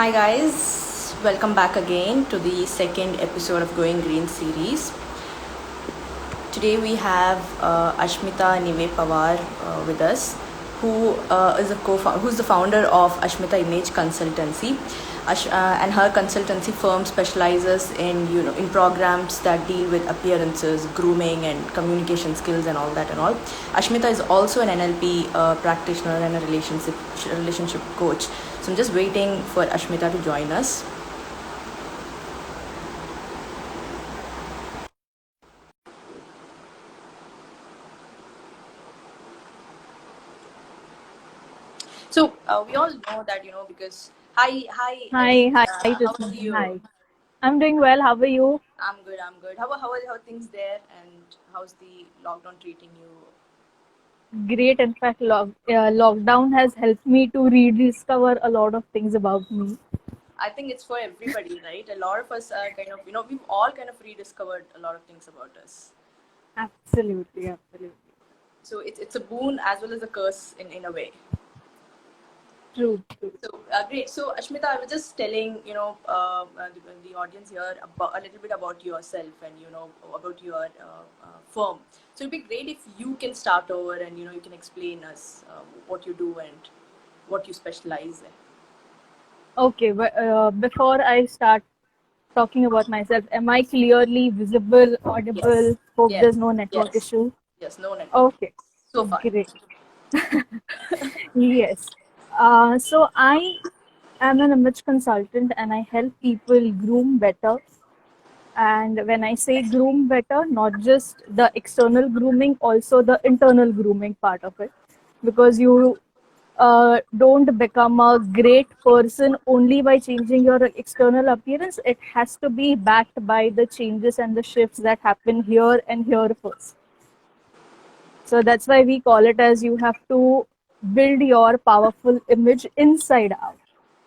Hi guys, welcome back again to the second episode of Going Green series. Today we have Ashmita Nive Pawar with us, who who's the founder of Ashmita Image Consultancy, and her consultancy firm specializes in programs that deal with appearances, grooming, and communication skills and all that and all. Ashmita is also an NLP practitioner and a relationship coach. So I'm just waiting for Ashmita to join us. So we all know that because Hi, how are Jasmine. you? Hi. I'm doing well. How are you? I'm good. I'm good. How are things there, and how's the lockdown treating you? Great. In fact, lockdown has helped me to rediscover a lot of things about me. I think it's for everybody, right? A lot of us are we've all kind of rediscovered a lot of things about us. Absolutely. So it's a boon as well as a curse in a way. True. So great. So Ashmita, I was just telling the audience here about a little bit about yourself and about your firm. So it'd be great if you can start over and you can explain us what you do and what you specialize in. Okay, but before I start talking about myself, am I clearly visible, Yes, audible? Hope yes, there's no network yes, issue. yes. No network Okay, so far. great. Yes. So I am an image consultant and I help people groom better. And when I say groom better, not just the external grooming, also the internal grooming part of it. Because you don't become a great person only by changing your external appearance. It has to be backed by the changes and the shifts that happen here and here first. So that's why we call it as you have to build your powerful image inside out.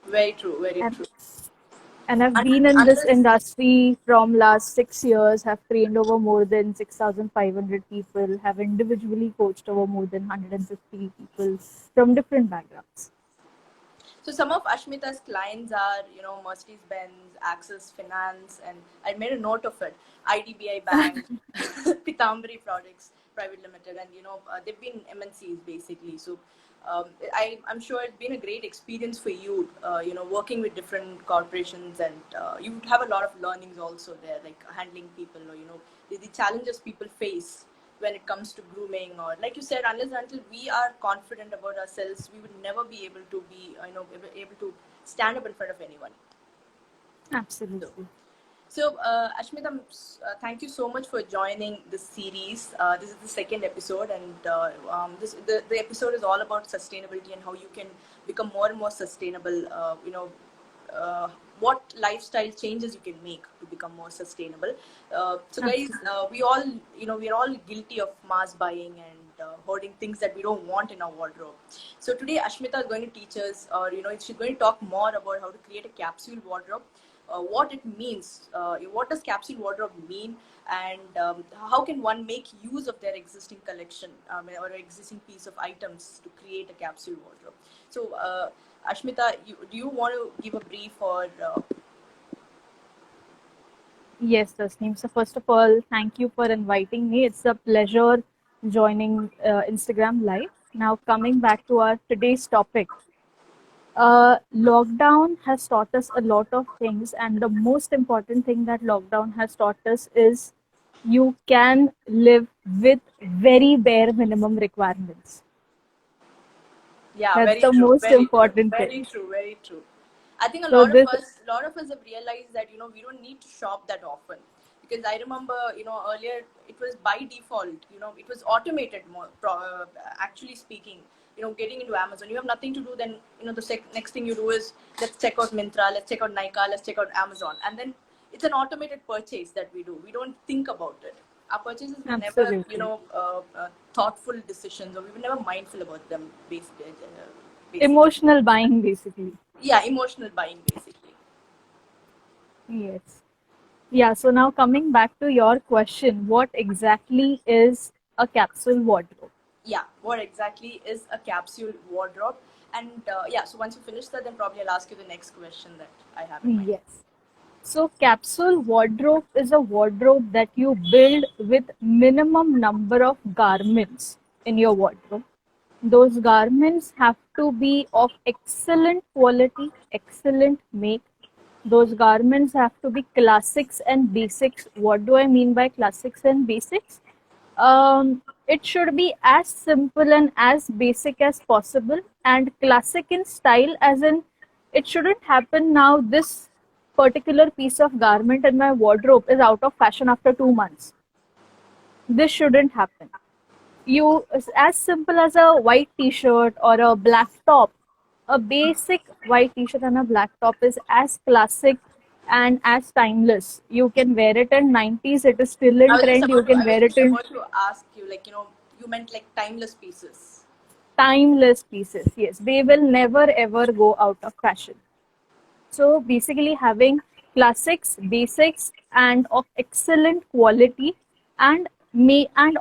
Very true. Very And true. and I've been in this Unless industry from last 6 years, have trained over more than 6,500 people, have individually coached over more than 150 people from different backgrounds. So some of Ashmita's clients are, Mercedes-Benz, Axis Finance, and I made a note of it. IDBI Bank, Pitambari Products Private Limited, and they've been MNCs basically. So I'm sure it's been a great experience for you, working with different corporations, and you have a lot of learnings also there, like handling people, or the challenges people face when it comes to grooming, or like you said, unless and until we are confident about ourselves, we would never be able to be able to stand up in front of anyone. so, Absolutely. so Ashmita, thank you so much for joining this series. This is the second episode, and the episode is all about sustainability and how you can become more and more sustainable. What lifestyle changes you can make to become more sustainable. So, guys, Absolutely. we are all guilty of mass buying and hoarding things that we don't want in our wardrobe. So today, Ashmita is going to teach us, or she's going to talk more about how to create a capsule wardrobe, what it means, what does capsule wardrobe mean, and how can one make use of their existing collection, or existing piece of items to create a capsule wardrobe. So, Ashmita, do you want to give a brief or? Yes, Tasneem. So first of all, thank you for inviting me. It's a pleasure joining Instagram Live. Now coming back to our today's topic. Lockdown has taught us a lot of things, and the most important thing that lockdown has taught us is you can live with very bare minimum requirements. Yeah, That's very the true, most very true, important very thing. true, very true. I think So this, a lot of us have realized that we don't need to shop that often, because I remember earlier it was by default, it was automated more. Actually speaking, getting into Amazon, you have nothing to do. Then the next thing you do is, let's check out Myntra, let's check out Nykaa, let's check out Amazon, and then it's an automated purchase that we do. We don't think about it. Our purchases were never absolutely. thoughtful decisions, or we were never mindful about them. Basically, Emotional buying, basically. yeah, emotional buying basically. Yes. Yeah, so now coming back to your question, what exactly is a capsule wardrobe? Yeah, what exactly is a capsule wardrobe? And yeah, so once you finish that, then probably I'll ask you the next question that I have in mind. Yes. So capsule wardrobe is a wardrobe that you build with minimum number of garments in your wardrobe. Those garments have to be of excellent quality, excellent make. Those garments have to be classics and basics. What do I mean by classics and basics? It should be as simple and as basic as possible, and classic in style, as in it shouldn't happen now. This particular piece of garment in my wardrobe is out of fashion after 2 months. This shouldn't happen. You, as simple as a white t-shirt or a black top, a basic white t-shirt and a black top is as classic and as timeless. You can wear it in 90s, it is still in trend. You can wear it in about to ask you, like, you meant like timeless pieces. timeless pieces. Yes, they will never ever go out of fashion. So basically having classics, basics, and of excellent quality, and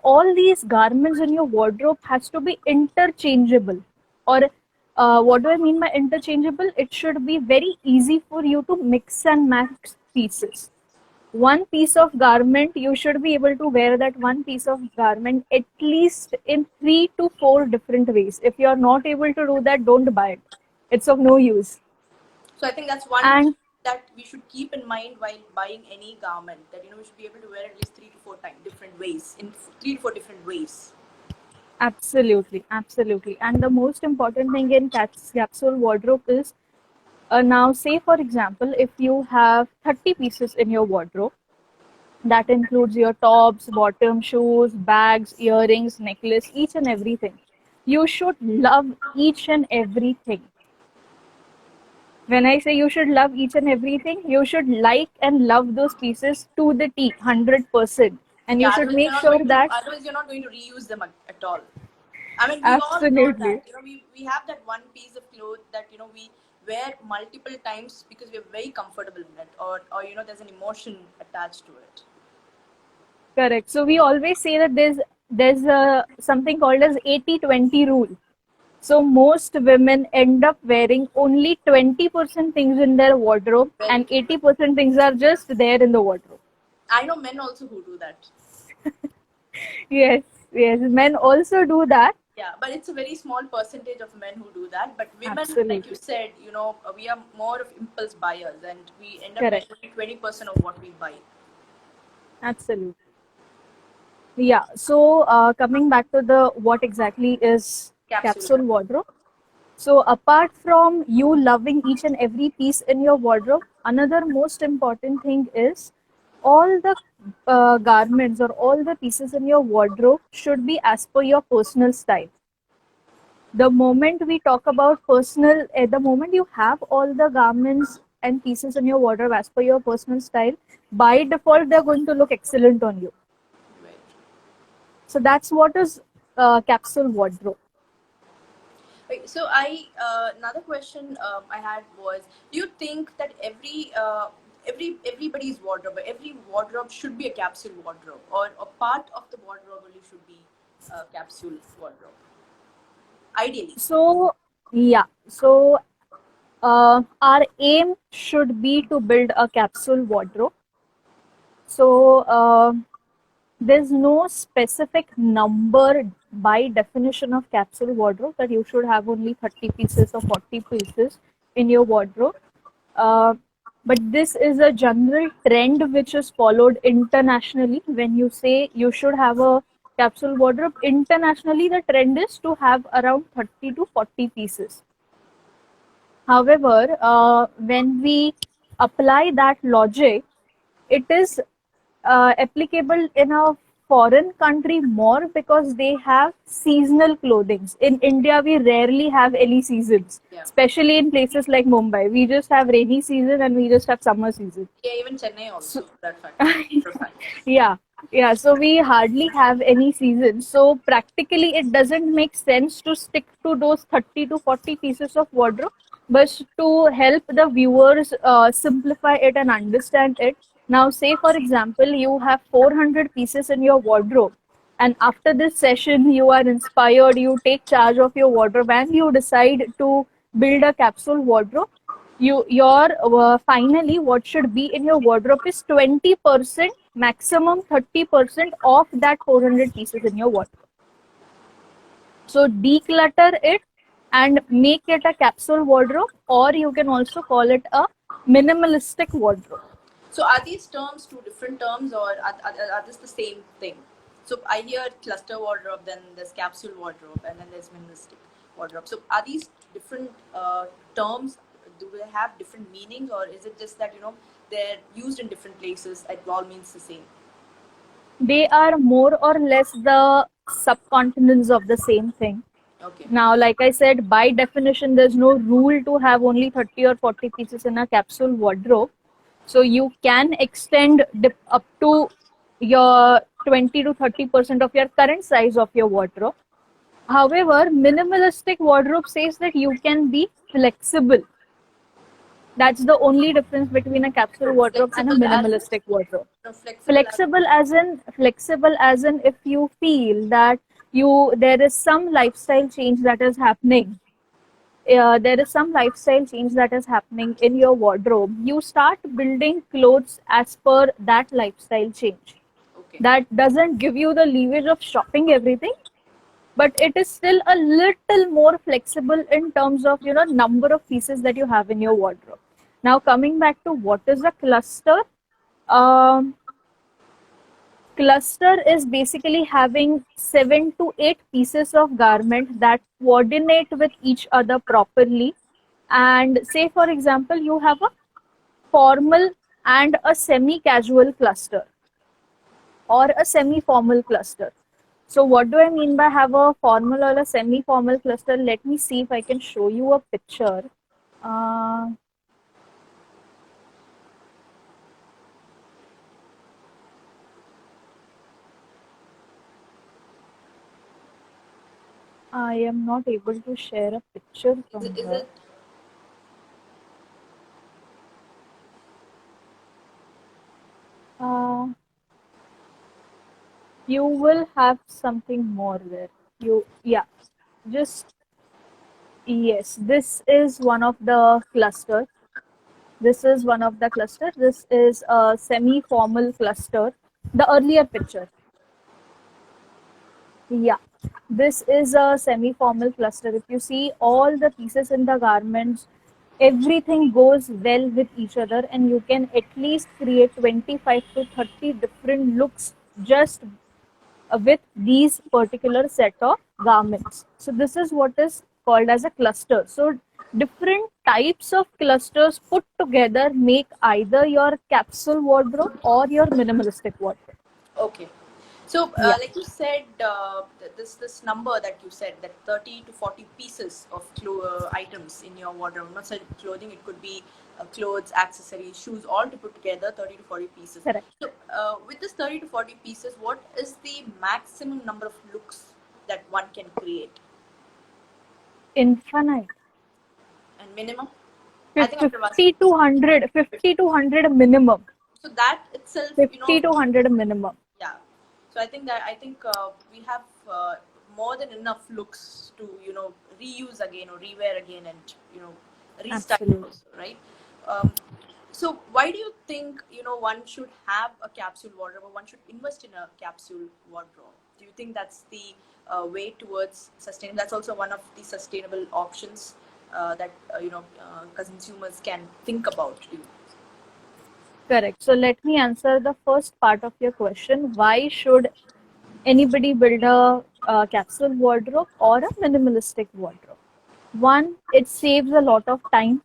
all these garments in your wardrobe has to be interchangeable. Or what do I mean by interchangeable? It should be very easy for you to mix and match pieces. One piece of garment, you should be able to wear that one piece of garment at least in 3 to 4 different ways. If you are not able to do that, don't buy it. It's of no use. So I think that's one And that we should keep in mind while buying any garment, that we should be able to wear at least 3 to 4 times different ways, in 3 to 4 different ways. absolutely, absolutely. And the most important thing in capsule wardrobe is now, say for example, if you have 30 pieces in your wardrobe, that includes your tops, bottom, shoes, bags, earrings, necklace, each and everything. You should love each and everything. When I say you should love each and everything, you should like and love those pieces to the T, 100%. And you should make sure that otherwise you're not going to reuse them at all. I mean, we all know that. We have that one piece of clothes that we wear multiple times because we're very comfortable in it, or there's an emotion attached to it. Correct. So we always say that there's something called as 80-20 rule. So most women end up wearing only 20% things in their wardrobe, and 80% things are just there in the wardrobe. I know men also who do that. Yes, men also do that. Yeah, but it's a very small percentage of men who do that. But women, Absolutely. like you said, we are more of impulse buyers, and we end up buying 20% of what we buy. Absolutely. Yeah. So coming back to what exactly is capsule wardrobe. So apart from you loving each and every piece in your wardrobe, another most important thing is all the garments or all the pieces in your wardrobe should be as per your personal style. The moment we talk about personal, the moment you have all the garments and pieces in your wardrobe as per your personal style, by default, they're going to look excellent on you. Right. So that's what is capsule wardrobe. Right. So another question I had was, do you think that everybody's wardrobe, every wardrobe should be a capsule wardrobe, or a part of the wardrobe only should be a capsule wardrobe? Ideally. So yeah. So our aim should be to build a capsule wardrobe. So there's no specific number by definition of capsule wardrobe that you should have only 30 pieces or 40 pieces in your wardrobe. But this is a general trend which is followed internationally. When you say you should have a capsule wardrobe, internationally the trend is to have around 30 to 40 pieces. However, when we apply that logic, it is applicable in a foreign country more because they have seasonal clothing. In India, we rarely have any seasons, especially in places like Mumbai. We just have rainy season and we just have summer season. Yeah, even Chennai also, that fact. Yeah. So we hardly have any season. So practically, it doesn't make sense to stick to those 30 to 40 pieces of wardrobe. But to help the viewers simplify it and understand it, now say for example, you have 400 pieces in your wardrobe. and after this session you are inspired, you take charge of your wardrobe and you decide to build a capsule wardrobe. Your finally what should be in your wardrobe is 20%, maximum 30% of that 400 pieces in your wardrobe. So declutter it and make it a capsule wardrobe, or you can also call it a minimalistic wardrobe. So are these terms two different terms, or are this the same thing? So I hear cluster wardrobe, then there's capsule wardrobe, and then there's minimalistic wardrobe. So are these different terms? Do they have different meanings, or is it just that they're used in different places? It all means the same. They are more or less the subcontinents of the same thing. Okay. Now, like I said, by definition, there's no rule to have only 30 or 40 pieces in a capsule wardrobe. So you can extend up to your 20 to 30% of your current size of your wardrobe. However, minimalistic wardrobe says that you can be flexible. That's the only difference between a capsule wardrobe and a minimalistic wardrobe. Flexible as in if you feel that there is some lifestyle change that is happening. There is some lifestyle change that is happening in your wardrobe. You start building clothes as per that lifestyle change. Okay. That doesn't give you the leverage of shopping everything, but it is still a little more flexible in terms of number of pieces that you have in your wardrobe. Now coming back to what is a cluster. Cluster is basically having 7 to 8 pieces of garment that coordinate with each other properly. And say for example you have a formal and a semi-casual cluster or a semi-formal cluster. So what do I mean by have a formal or a semi-formal cluster? Let me see if I can show you a picture. I am not able to share a picture from here. You will have something more there. Yes, this is one of the clusters. This is one of the clusters. This is a semi-formal cluster. The earlier picture. Yeah, this is a semi-formal cluster. If you see all the pieces in the garments, everything goes well with each other, and you can at least create 25 to 30 different looks just with these particular set of garments. So this is what is called as a cluster. So different types of clusters put together make either your capsule wardrobe or your minimalistic wardrobe. Okay. So, like you said, this number that you said, that 30 to 40 pieces of items in your wardrobe, not just clothing, it could be clothes, accessories, shoes, all to put together, 30 to 40 pieces. Correct. So, with this 30 to 40 pieces, what is the maximum number of looks that one can create? Infinite. And minimum? 50 to 100 minimum. So that itself, 50 to 100 minimum. Yeah. So I think we have more than enough looks to reuse again or rewear again and restyle also, right? So why do you think one should have a capsule wardrobe, or one should invest in a capsule wardrobe? Do you think that's the way towards sustainable? That's also one of the sustainable options that consumers can think about. Correct. So let me answer the first part of your question. Why should anybody build a capsule wardrobe or a minimalistic wardrobe? One, it saves a lot of time.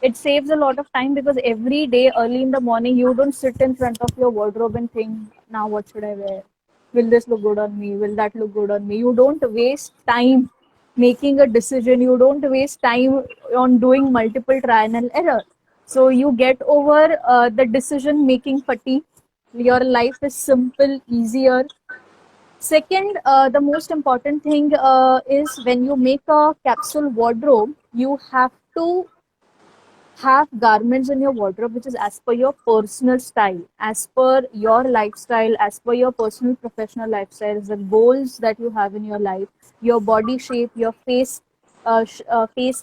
It saves a lot of time because every day early in the morning, you don't sit in front of your wardrobe and think, now what should I wear? Will this look good on me? Will that look good on me? You don't waste time making a decision. You don't waste time on doing multiple trial and error. So you get over the decision making fatigue. Your life is simple, easier. Second, the most important thing is when you make a capsule wardrobe, you have to have garments in your wardrobe which is as per your personal style, as per your lifestyle, as per your personal professional lifestyles, the goals that you have in your life, your body shape, your face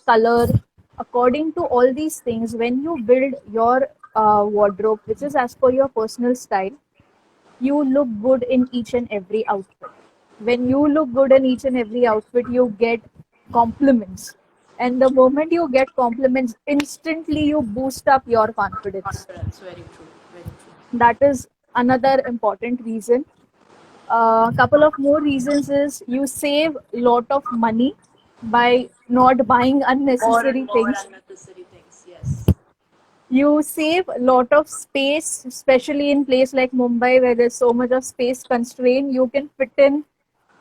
color. According to all these things, when you build your wardrobe, which is as per your personal style, you look good in each and every outfit. When you look good in each and every outfit, you get compliments. And the moment you get compliments, instantly you boost up your confidence. Confidence. Very true. Very true. That is another important reason. A couple of more reasons is you save lot of money by not buying More and unnecessary more things. unnecessary things. Yes. You save a lot of space, especially in place like Mumbai where there's so much of space constraint. You can fit in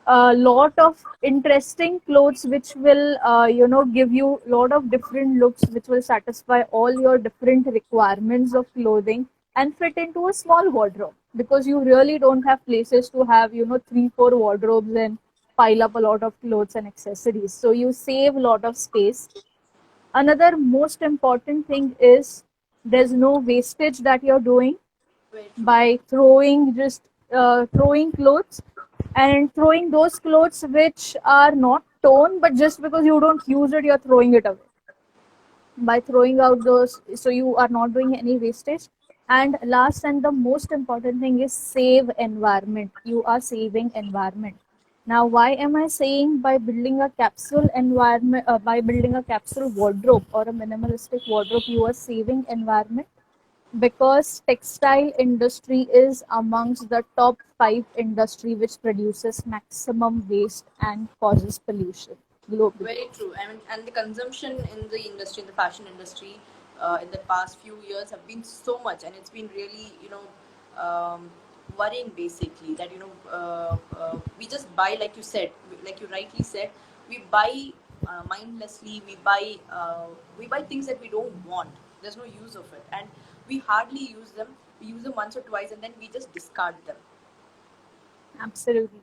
a lot of interesting clothes which will give you a lot of different looks which will satisfy all your different requirements of clothing and fit into a small wardrobe, because you really don't have places to have 3 4 wardrobes and pile up a lot of clothes and accessories, so you save a lot of space. Another most important thing is there's no wastage that you're doing Very true. by throwing clothes, and throwing those clothes which are not torn, but just because you don't use it, you're throwing it away. By throwing out those, so you are not doing any wastage. And last and the most important thing is save environment. You are saving environment. Now, why am I saying by building a capsule environment, by building a capsule wardrobe or a minimalistic wardrobe, you are saving environment? Because textile industry is amongst the top 5 industry which produces maximum waste and causes pollution globally. Very true. I mean, and the consumption in the industry, in the fashion industry, in the past few years have been so much, and it's been really, worrying basically that we just buy, like you said, like you rightly said, we buy mindlessly. We buy things that we don't want. There's no use of it, and we hardly use them. We use them once or twice, and then we just discard them. Absolutely.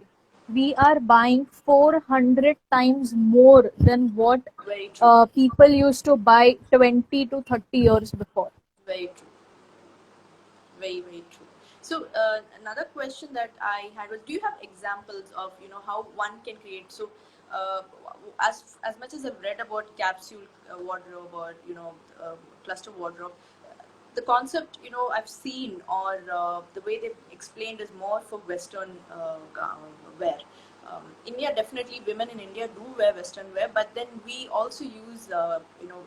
We are buying 400 times more than what Very true. people used to buy 20 to 30 years before. Very true. Very, very true. So another question that I had was, do you have examples of how one can create? So as much as I've read about capsule wardrobe or cluster wardrobe, the concept I've seen, or the way they've explained, is more for Western wear. India, definitely women in India do wear Western wear, but then we also use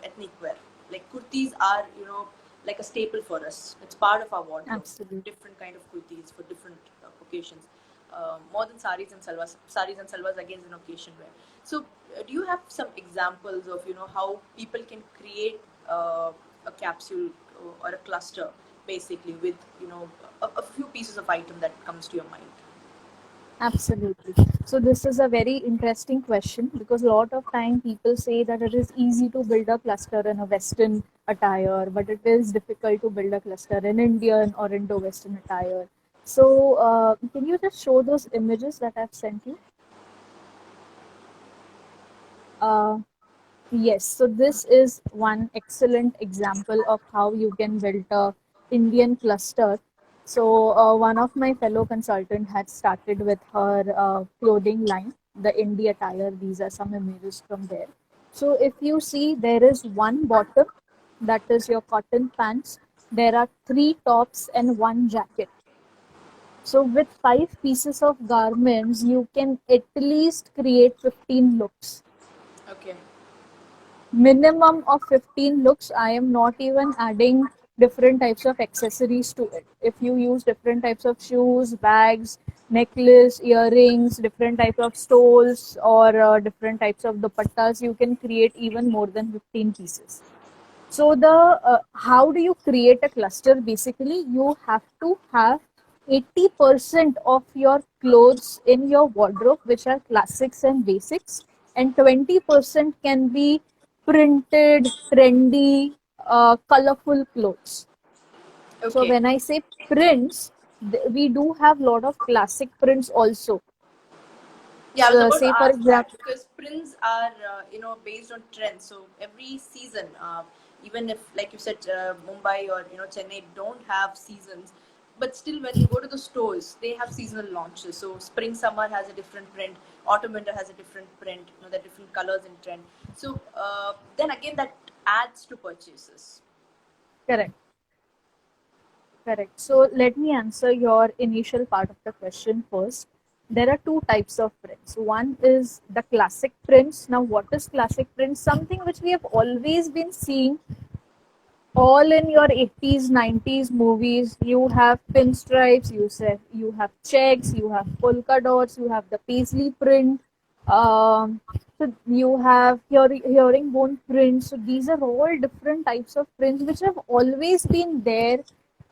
ethnic wear. Like kurtis are like a staple for us. It's part of our wardrobe. Absolutely. Different kind of kurtis for different occasions. More than saris and salwas. Saris and salwas again is an occasion wear. So, do you have some examples of how people can create a capsule or a cluster, basically, with a few pieces of item that comes to your mind? Absolutely. So this is a very interesting question, because a lot of time people say that it is easy to build a cluster in a Western attire, but it is difficult to build a cluster in Indian or Indo-Western attire. So can you just show those images that I've sent you? Yes, so this is one excellent example of how you can build a Indian cluster. So one of my fellow consultant had started with her clothing line, the Indie attire. These are some images from there. So if you see, there is one bottom, that is your cotton pants. There are 3 tops and 1 jacket. So with 5 pieces of garments, you can at least create 15 looks. Okay. Minimum of 15 looks. I am not even adding different types of accessories to it. If you use different types of shoes, bags, necklace, earrings, different types of stoles, or different types of dupattas, you can create even more than 15 pieces. So the how do you create a cluster? Basically, you have to have 80% of your clothes in your wardrobe, which are classics and basics, and 20% can be printed, trendy, colorful clothes. So Okay. when I say prints, we do have a lot of classic prints also. Yeah, I was about to Say for ask that example, because prints are, based on trends. So every season, even if, like you said, Mumbai or Chennai don't have seasons, but still when you go to the stores, they have seasonal launches. So spring summer has a different print, autumn winter has a different print. The different colors in trend. So then again, that adds to purchases. correct, correct. So let me answer your initial part of the question first. There are two types of prints. One is the classic prints. Now, what is classic prints? Something which we have always been seeing all in your 80s 90s movies. You have pinstripes, you have checks, you have polka dots, you have the paisley print, so you have herringbone prints. So these are all different types of prints which have always been there.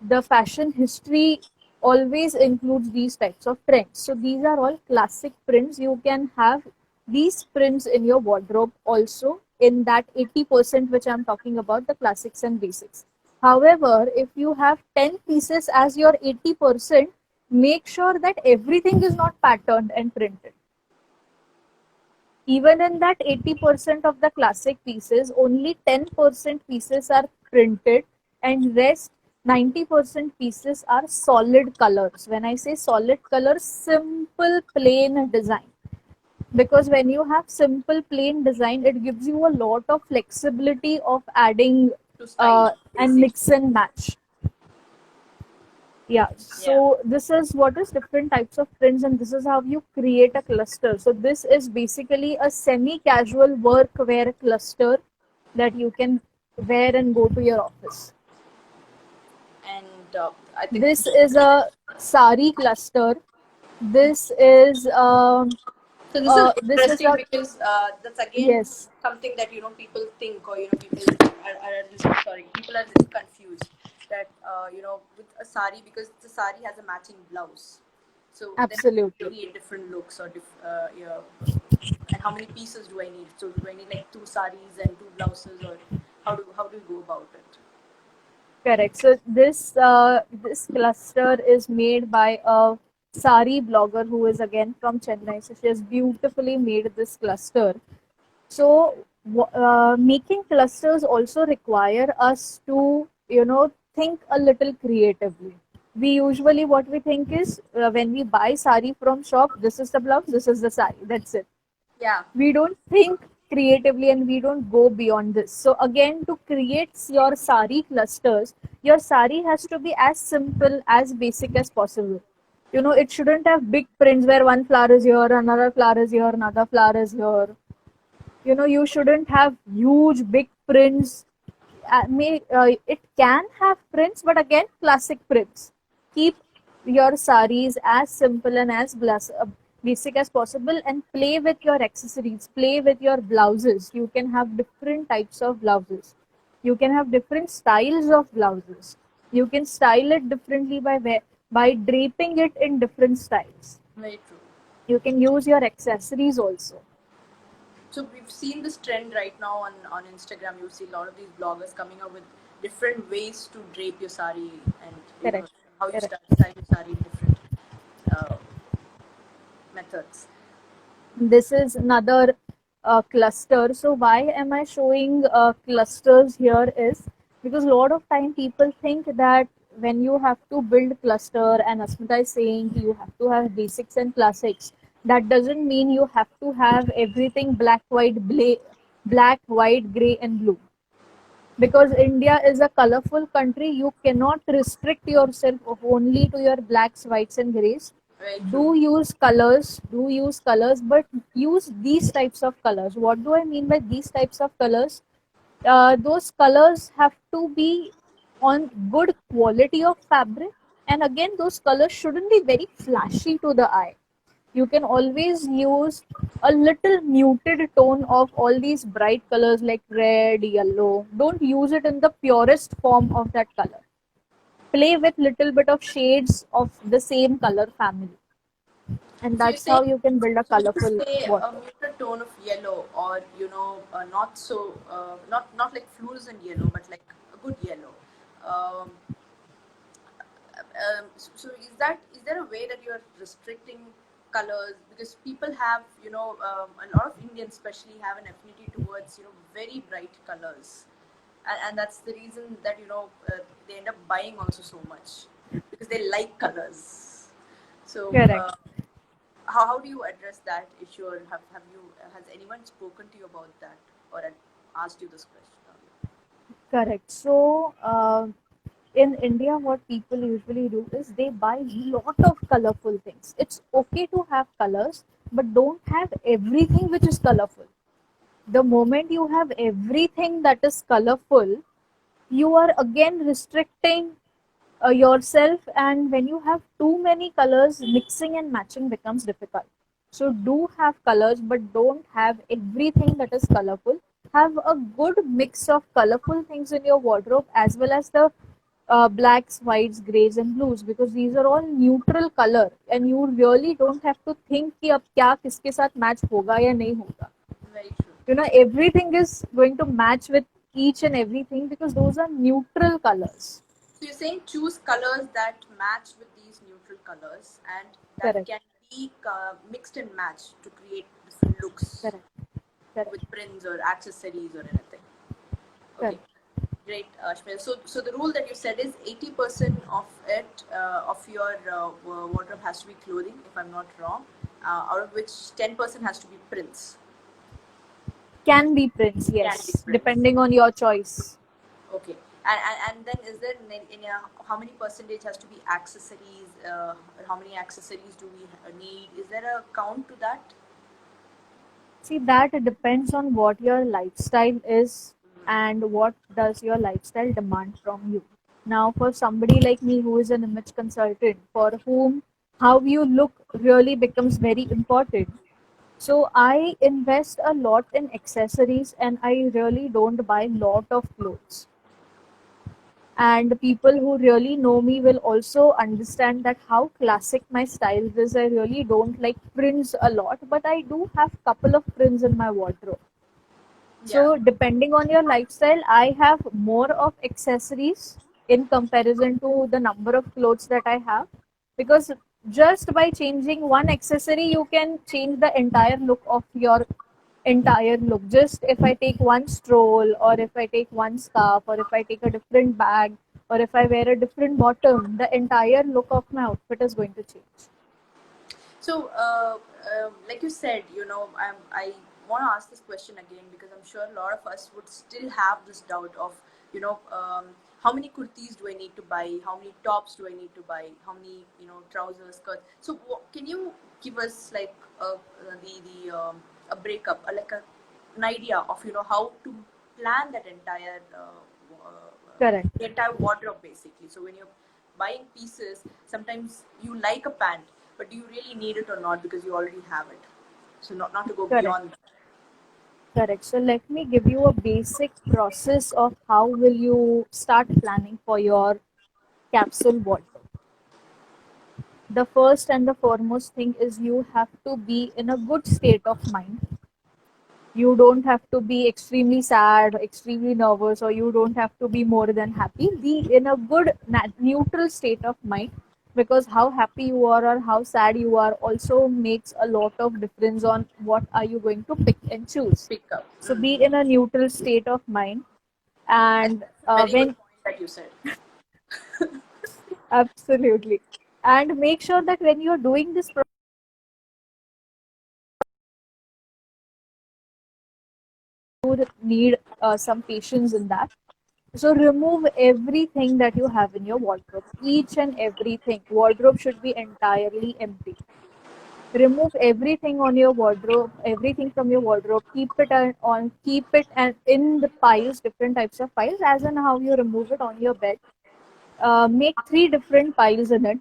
The fashion history always includes these types of prints. So these are all classic prints. You can have these prints in your wardrobe also in that 80% which I'm talking about, the classics and basics. However, if you have 10 pieces as your 80%, make sure that everything is not patterned and printed. Even in that 80% of the classic pieces, only 10% pieces are printed and rest 90% pieces are solid colors. When I say solid colors, simple plain design, because when you have simple plain design, it gives you a lot of flexibility of adding To style, and basically. mix and match. Yeah, Yeah. so this is what is different types of prints, and this is how you create a cluster. So this is basically a semi casual work wear cluster that you can wear and go to your office. And I think This is a sari cluster. This is so. This is this is interesting a because that's again yes, something that people think, or people are a little, sorry, people are a little confused that with a sari, because the sari has a matching blouse. So then absolutely. you need different looks or and how many pieces do I need? So do I need like two saris and two blouses, or how do you go about it? Correct. So this cluster is made by a sari blogger who is again from Chennai. So she has beautifully made this cluster. So making clusters also require us to think a little creatively. We usually what we think is when we buy sari from shop, this is the blouse, this is the sari. That's it. Yeah. We don't think creatively and we don't go beyond this. So again, to create your sari clusters, your sari has to be as simple, as basic as possible. It shouldn't have big prints where one flower is here, another flower is here, another flower is here. You shouldn't have huge big prints. It can have prints, but again, classic prints. Keep your saris as simple and as basic as possible, and play with your accessories, play with your blouses. You can have different types of blouses. You can have different styles of blouses. You can style it differently by draping it in different styles. Very true. You can use your accessories also. So we've seen this trend right now on Instagram. You see a lot of these bloggers coming up with different ways to drape your sari, and Correct. how you Correct. style your sari in different uh, methods. This is another cluster. So why am I showing clusters here is because a lot of time people think that when you have to build cluster, and Asmita is saying you have to have basics and classics, that doesn't mean you have to have everything black, white, gray and blue. Because India is a colorful country, you cannot restrict yourself only to your blacks, whites and grays. Very true. Do use colors, but use these types of colors. What do I mean by these types of colors? Those colors have to be on good quality of fabric, and again, those colors shouldn't be very flashy to the eye. You can always use a little muted tone of all these bright colors like red, yellow. Don't use it in the purest form of that color. Play with little bit of shades of the same color family, and So you're that's saying, how you can build a so when you colorful say a wardrobe. muted tone of yellow, or not so not like fluorescent yellow, but like a good yellow. Um, so is there a way that you are restricting colors, because people have, a lot of Indians especially have an affinity towards, very bright colors, and that's the reason that they end up buying also so much because they like colors. So Correct. how do you address that issue, or have you has anyone spoken to you about that, or had asked you this question? Correct. So, in India, what people usually do is they buy lot of colorful things. It's okay to have colors, but don't have everything which is colorful. The moment you have everything that is colorful, you are again restricting yourself, and when you have too many colors, mixing and matching becomes difficult. So do have colors, but don't have everything that is colorful. Have a good mix of colorful things in your wardrobe, as well as the blacks, whites, grays and blues, because these are all neutral color, and you really don't have to think कि अब क्या किसके साथ match होगा या नहीं होगा. Very true. Everything is going to match with each and everything, because those are neutral colors. So you're saying choose colors that match with these neutral colors, and that Correct. can be mixed and matched to create different looks. Correct. With prints or accessories or anything. Okay. Correct. Great, Ashmil. So the rule that you said is 80% of it, of your wardrobe has to be clothing, if I'm not wrong, out of which 10% has to be prints. Can be prints, yes, Can be prints. depending on your choice. Okay. And then is there how many percentage has to be accessories? How many accessories do we need? Is there a count to that? See, that depends on what your lifestyle is and what does your lifestyle demand from you. Now, for somebody like me who is an image consultant, for whom how you look really becomes very important. So I invest a lot in accessories, and I really don't buy a lot of clothes. And people who really know me will also understand that how classic my style is. I really don't like prints a lot, but I do have couple of prints in my wardrobe. So depending on your lifestyle, I have more of accessories in comparison to the number of clothes that I have, because just by changing one accessory, you can change the entire look of your entire look. Just if I take one stroll, or if I take one scarf, or if I take a different bag, or if I wear a different bottom, the entire look of my outfit is going to change. So, like you said, I want to ask this question again, because I'm sure a lot of us would still have this doubt of, how many kurtis do I need to buy? How many tops do I need to buy? How many, trousers, skirts? So, can you give us like a breakup, like an idea of how to plan that entire Correct. the entire wardrobe basically? So when you're buying pieces, sometimes you like a pant, but do you really need it or not because you already have it? So not to go Correct. beyond that. Correct. So let me give you a basic process of how will you start planning for your capsule wardrobe. The first and the foremost thing is you have to be in a good state of mind. You don't have to be extremely sad, extremely nervous, or you don't have to be more than happy. Be in a good neutral state of mind, because how happy you are or how sad you are also makes a lot of difference on what are you going to pick and choose. Pick up. So be in a neutral state of mind, and Very when good point that you said. absolutely, and make sure that when you're doing this you need some patience in that. So remove everything that you have in your wardrobe, each and everything. Wardrobe should be entirely empty. Remove everything on your wardrobe, everything from your wardrobe. Keep it and in the piles, different types of piles, as in how you remove it on your bed. Make 3 different piles in it.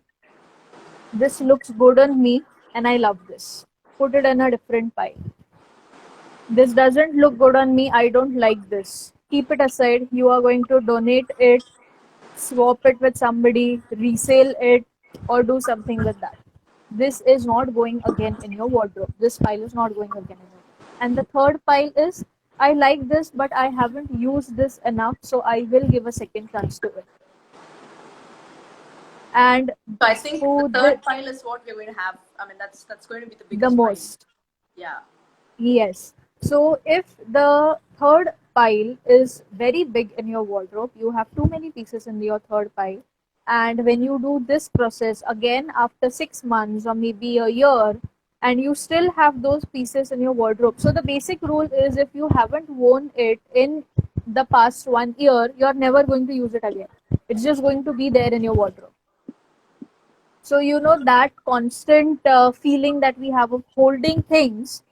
This looks good on me, and I love this. Put it in a different pile. This doesn't look good on me, I don't like this. Keep it aside. You are going to donate it, swap it with somebody, resell it, or do something with that. This is not going again in your wardrobe. This pile is not going again in your wardrobe. And the third pile is, I like this, but I haven't used this enough, so I will give a second chance to it. And so I think the third pile is what we're going to have I mean, that's going to be the the biggest pile. most. Yeah. Yes. So if the third pile is very big in your wardrobe, you have too many pieces in your third pile. And when you do this process again after 6 months or maybe a year, and you still have those pieces in your wardrobe. So the basic rule is if you haven't worn it in the past 1 year, you're never going to use it again. It's just going to be there in your wardrobe. So, that constant feeling that we have of holding things,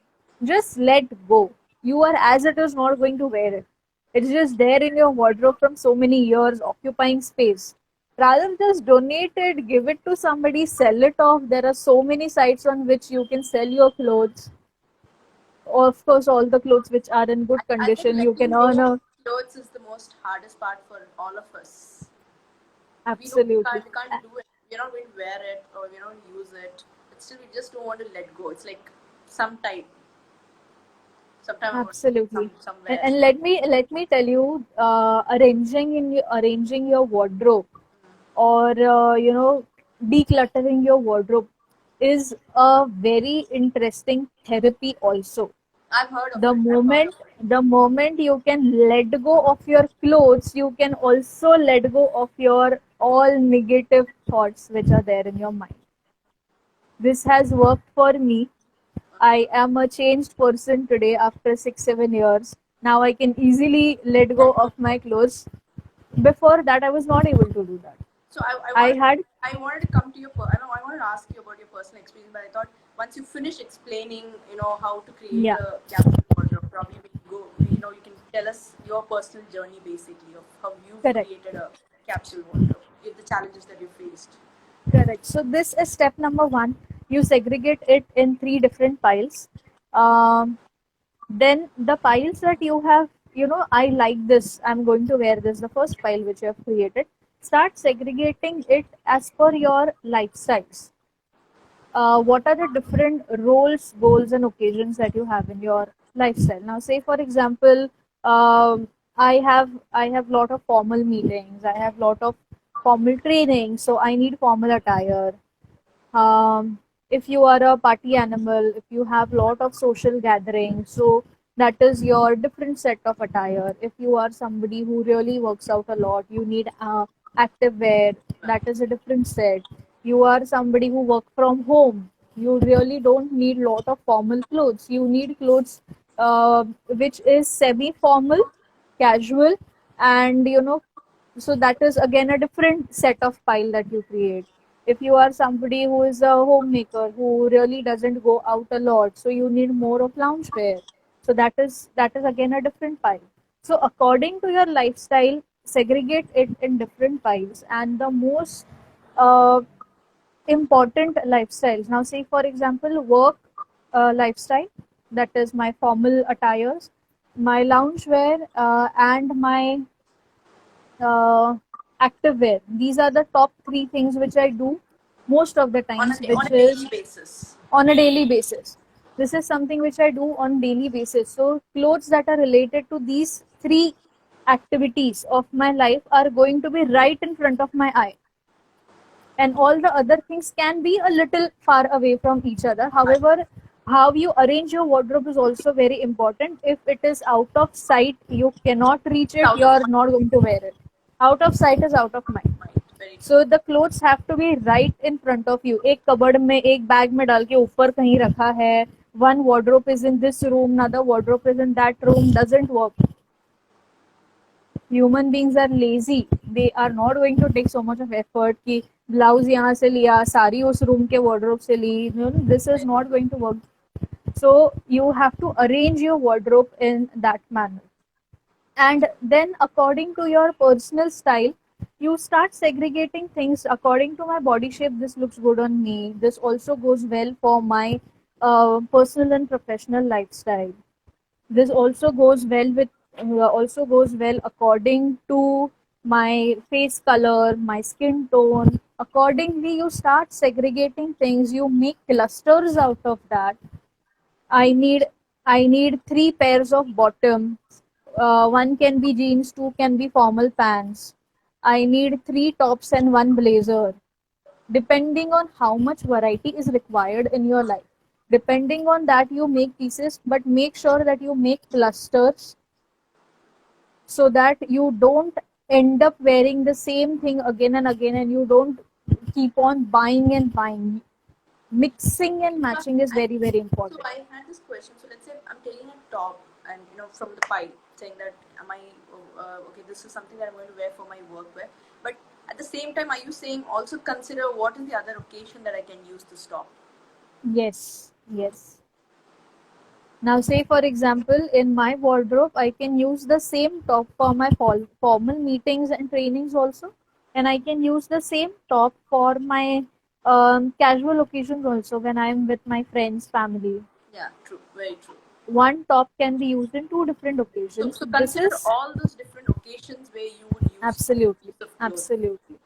just let go. You are as it is not going to wear it. It's just there in your wardrobe from so many years, occupying space. Rather, just donate it, give it to somebody, sell it off. There are so many sites on which you can sell your clothes. Of course, all the clothes which are in good I think condition, you can letting earn go of a. clothes is the most hardest part for all of us. We know Absolutely. we can't do it. We're not going to wear it or we don't use it. But still, we just don't want to let go. It's like some time, sometime about Absolutely. And, somewhere. and let me tell you, arranging your wardrobe, or decluttering your wardrobe is a very interesting therapy also. I've heard of The it. I've heard of moment it. the moment you can let go of your clothes, you can also let go of your all negative thoughts which are there in your mind. This has worked for me. I am a changed person today after 6 7 years. Now I can easily let go of my clothes. Before that, I was not able to do that. So I I wanted had. I wanted to come to your I know I wanted to ask you about your personal experience, but I thought once you finish explaining, how to create Yeah, a capsule wardrobe, probably you can tell us your personal journey basically of how you've correct. created a capsule wardrobe, the challenges that you faced. Correct. So this is step number one. You segregate it in three different piles. Um, then the piles that you have, I like this, I'm going to wear this, the first pile which you have created, start segregating it as per your lifestyles. What are the different roles, goals, and occasions that you have in your lifestyle? Now, say for example, I have lot of formal meetings, I have lot of formal training, so I need formal attire. If you are a party animal, if you have lot of social gatherings, so that is your different set of attire. If you are somebody who really works out a lot, you need active wear, that is a different set. You are somebody who work from home, you really don't need lot of formal clothes. You need clothes which is semi formal, casual, and so that is again a different set of pile that you create. If you are somebody who is a homemaker who really doesn't go out a lot, so you need more of loungewear, so that is again a different pile. So according to your lifestyle, segregate it in different piles, and the most uh, important lifestyles. Now say for example, work lifestyle, that is my formal attires, my loungewear, and my uh, active wear. These are the top three things which I do most of the times, On which a daily is basis. on a daily basis. This is something which I do on daily basis. So clothes that are related to these three activities of my life are going to be right in front of my eye, and all the other things can be a little far away from each other. However, how you arrange your wardrobe is also very important. If it is out of sight, you cannot reach It's it, out you of are not going to wear it. Out of sight is out of mind. mind. Very true. So the clothes have to be right in front of you. एक कबड़ में, एक bag में डाल के ऊपर कहीं रखा है. One wardrobe is in this room, another wardrobe is in that room, doesn't work. Human beings are lazy. They are not going to take so much of effort कि ब्लाउज यहाँ से लिया, साड़ी उस रूम के wardrobe से ली. This is not going to work. So you have to arrange your wardrobe in that manner. And then according to your personal style, you start segregating things according to my body shape. This looks good on me. This also goes well for my personal and professional lifestyle. This also goes well according to my face color, my skin tone. Accordingly, you start segregating things. You make clusters out of that. I need I need three pairs of bottoms. One can be jeans, two can be formal pants. I need three tops and one blazer. depending on how much variety is required in your life. Depending on that, you make pieces, but make sure that you make clusters so that you don't end up wearing the same thing again and again, and you don't keep on buying and buying. Mixing and matching is very, very So important. I had this question. So let's say I'm taking a top and from the pile, saying that am I okay? This is something that I'm going to wear for my workwear. But at the same time, are you saying also consider what is the other occasion that I can use this top? Yes, yes. Now, say for example, in my wardrobe, I can use the same top for my formal meetings and trainings also, and I can use the same top for my casual occasions also when I am with my friends, family. Yeah, true, very true. One top can be used in two different So, occasions. so This consider is all those different occasions where you would use absolutely, piece of clothing. absolutely,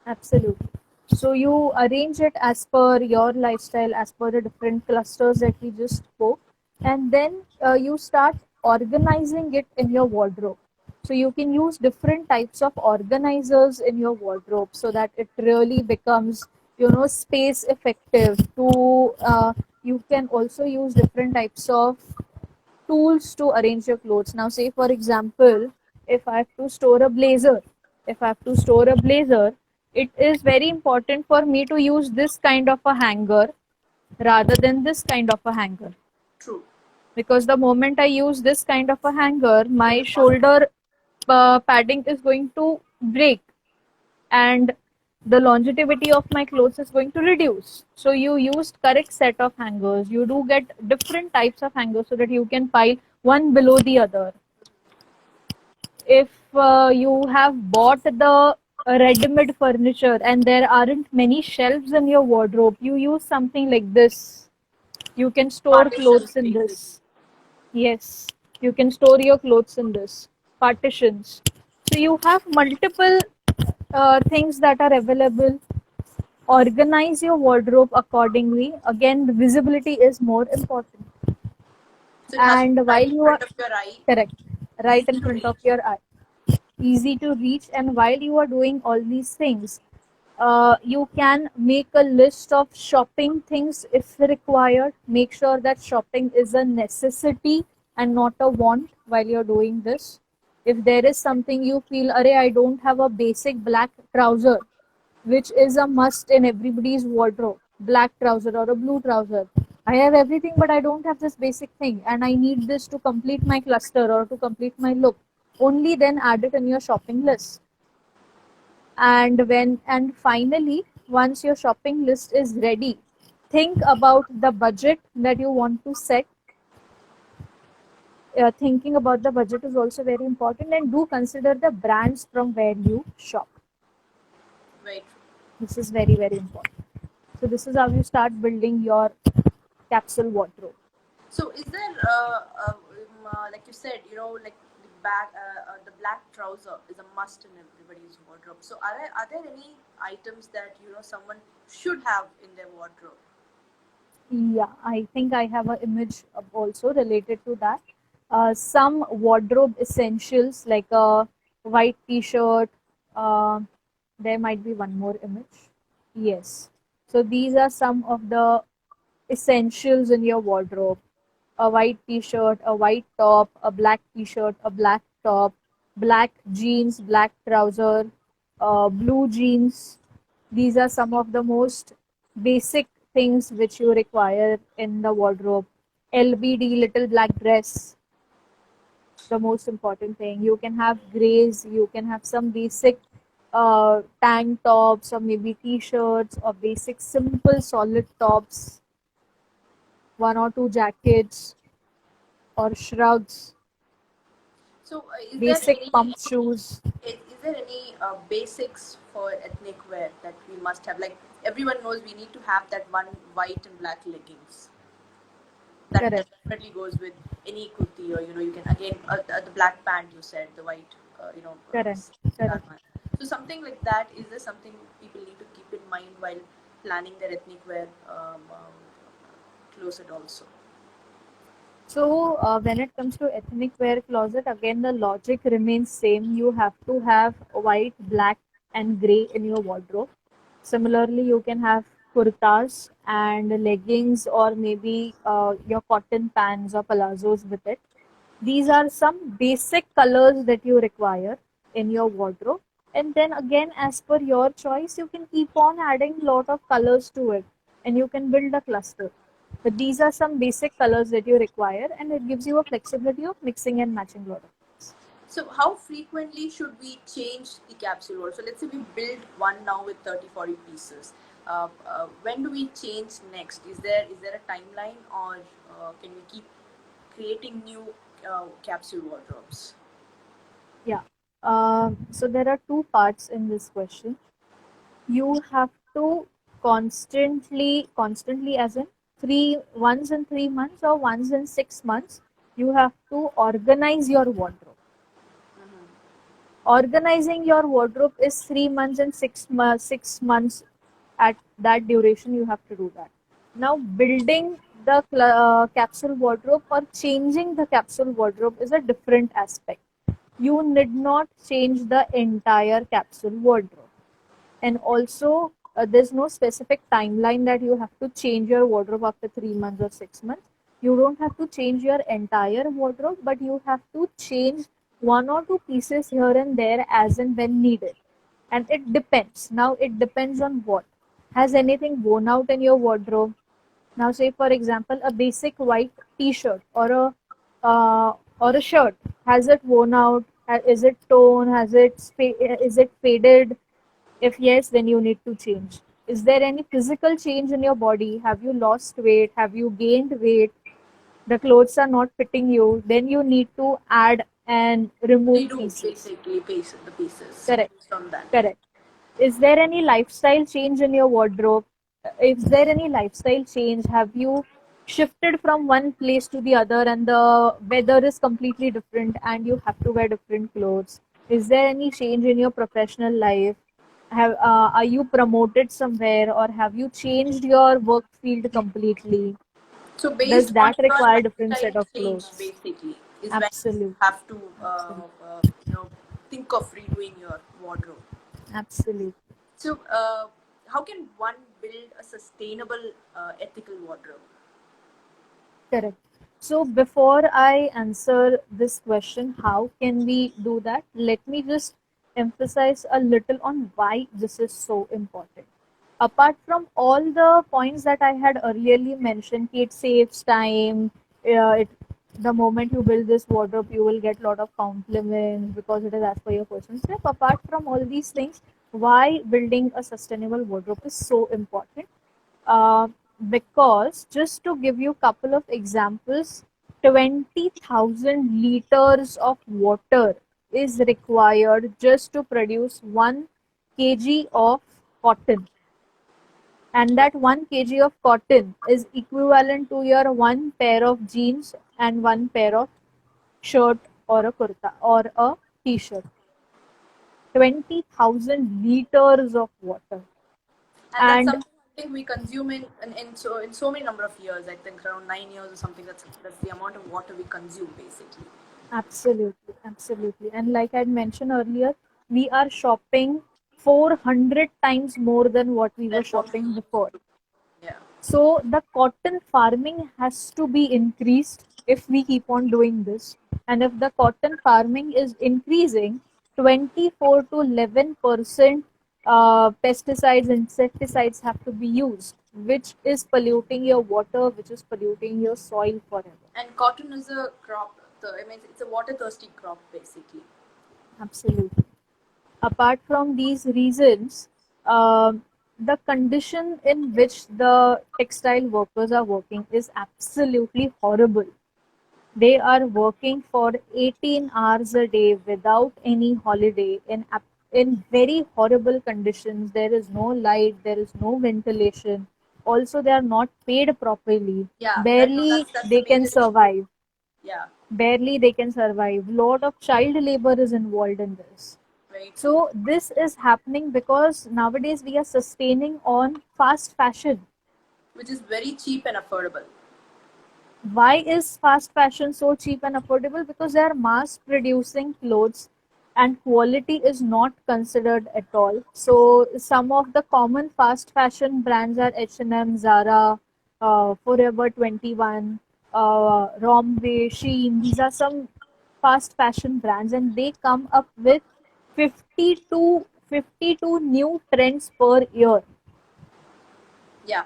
absolutely. So you arrange it as per your lifestyle, as per the different clusters that we just spoke, and then you start organizing it in your wardrobe. So you can use different types of organizers in your wardrobe so that it really becomes, space effective. You can also use different types of tools to arrange your clothes. Now, say for example, if I have to store a blazer, if I have to store a blazer, it is very important for me to use this kind of a hanger rather than this kind of a hanger. True. Because the moment I use this kind of a hanger, my shoulder padding is going to break, and the longevity of my clothes is going to reduce. So you used correct set of hangers. You do get different types of hangers so that you can pile one below the other. If you have bought the ready-made furniture and there aren't many shelves in your wardrobe, you use something like this. You can store Partitions, clothes in basically. this. Yes, you can store your clothes in this. Partitions. So you have multiple things that are available. Organize your wardrobe accordingly. Again, the visibility is more important. So it has to be And right while in you are front of your eye, correct, right easy in to front of reach. your eye, easy to reach, and while you are doing all these things, you can make a list of shopping things if required. Make sure that shopping is a necessity and not a want while you're doing this. If there is something you feel, Array, I don't have a basic black trouser, which is a must in everybody's wardrobe, black trouser or a blue trouser. I have everything, but I don't have this basic thing, and I need this to complete my cluster or to complete my look. Only then add it in your shopping list. And finally, once your shopping list is ready, think about the budget that you want to set. Thinking about the budget is also very important, and do consider the brands from where you shop. Right. This is very, very important. So this is how you start building your capsule wardrobe. So is there, like you said, like the black trouser is a must in everybody's wardrobe. So are there any items that someone should have in their wardrobe? Yeah, I think I have an image also related to that. Some wardrobe essentials like a white t-shirt. Uh, there might be one more image. Yes. So these are some of the essentials in your wardrobe: a white t-shirt, a white top, a black t-shirt, a black top, black jeans, black trouser, blue jeans. These are some of the most basic things which you require in the wardrobe. LBD, little black dress, the most important thing. You can have grays, you can have some basic tank tops or maybe t-shirts or basic simple solid tops, one or two jackets or shrugs, So basic pump shoes. is there any basics for ethnic wear that we must have? Like everyone knows, we need to have that one white and black leggings. That Correct, definitely goes with any kurti, or you can again the black pant you said, the white correct, correct. salwar. So something like that, is there something people need to keep in mind while planning their ethnic wear closet also? So when it comes to ethnic wear closet, again the logic remains same. You have to have white, black, and gray in your wardrobe. Similarly, you can have kurtas and leggings, or maybe your cotton pants or palazzos with it. These are some basic colors that you require in your wardrobe. And then again, as per your choice, you can keep on adding lot of colors to it, and you can build a cluster. But these are some basic colors that you require, and it gives you a flexibility of mixing and matching lot of things. So how frequently should we change the capsule wardrobe? So let's say we build one now with 30, 40 pieces. When do we change next? Is there a timeline, or can we keep creating new capsule wardrobes? Yeah. So there are two parts in this question. You have to constantly, as in once in 3 months or once in 6 months, you have to organize your wardrobe. Organizing your wardrobe is 3 months and 6 months. At that duration, you have to do that. Now, building the capsule wardrobe or changing the capsule wardrobe is a different aspect. You need not change the entire capsule wardrobe. And also, there's no specific timeline that you have to change your wardrobe after 3 months or 6 months. You don't have to change your entire wardrobe, but you have to change one or two pieces here and there as and when needed. And it depends. Now, it depends on what. Has anything worn out in your wardrobe? Now, say for example, a basic white T-shirt or a shirt, has it worn out? Is it torn? Is it faded? If yes, then you need to change. Is there any physical change in your body? Have you lost weight? Have you gained weight? The clothes are not fitting you. Then you need to add and remove Redo pieces. basically the pieces Correct. based on that. Correct. Is there any lifestyle change in your wardrobe? Is there any lifestyle change? Have you shifted from one place to the other and the weather is completely different and you have to wear different clothes? Is there any change in your professional life? Are you promoted somewhere, or have you changed your work field completely? So Does based on that your require different lifestyle set of change, clothes? basically, is when you Absolutely. have to Absolutely. think of redoing your wardrobe. Absolutely. So how can one build a sustainable, ethical wardrobe? Correct. So before I answer this question, how can we do that? Let me just emphasize a little on why this is so important. Apart from all the points that I had earlier mentioned, it saves time. The moment you build this wardrobe, you will get a lot of compliments because it is as per your personal step. Apart from all these things, why building a sustainable wardrobe is so important? uh, because just to give you a couple of examples, 20,000 liters of water is required just to produce 1 kg of cotton, and that 1 kg of cotton is equivalent to your one pair of jeans and one pair of shirt or a kurta or a t-shirt. 20,000 liters of water. And that's And something I think we consume in so many number of years. I think around 9 years or something. That's the amount of water we consume basically. absolutely, absolutely. And like I mentioned earlier, we are shopping 400 times more than what we were That's what we shopping used before. to. Yeah. So the cotton farming has to be increased if we keep on doing this. And if the cotton farming is increasing, 24 to 11% pesticides, insecticides have to be used, which is polluting your water, which is polluting your soil forever. And cotton is a crop. I mean, it's a water-thirsty crop basically. Absolutely. Apart from these reasons, the condition in which the textile workers are working is absolutely horrible. They are working for 18 hours a day without any holiday in very horrible conditions. There is no light, there is no ventilation. Also, they are not paid properly. Yeah, Barely that's the they can major issue. survive. Yeah, Barely they can survive. Lot of child labor is involved in this. very true. So this is happening because nowadays we are sustaining on fast fashion. Which is very cheap and affordable. Why is fast fashion so cheap and affordable? Because they are mass producing clothes and quality is not considered at all. So some of the common fast fashion brands are H&M, Zara, Forever 21, Romwe, Shein. These are some fast fashion brands, and they come up with 52 new trends per year. Yeah,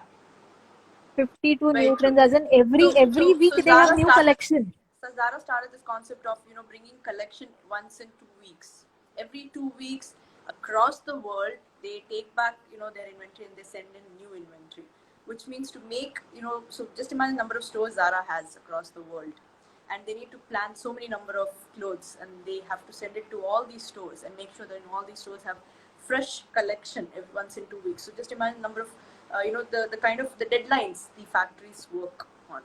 52 very new true. trends, as in every week So they have new collection. Zara started this concept of bringing collection once in 2 weeks. Every 2 weeks across the world, they take back their inventory and they send in new inventory, which means to make so just imagine the number of stores Zara has across the world, and they need to plan so many number of clothes, and they have to send it to all these stores and make sure that all these stores have fresh collection once in 2 weeks. So just imagine the number of the kind of the deadlines the factories work on.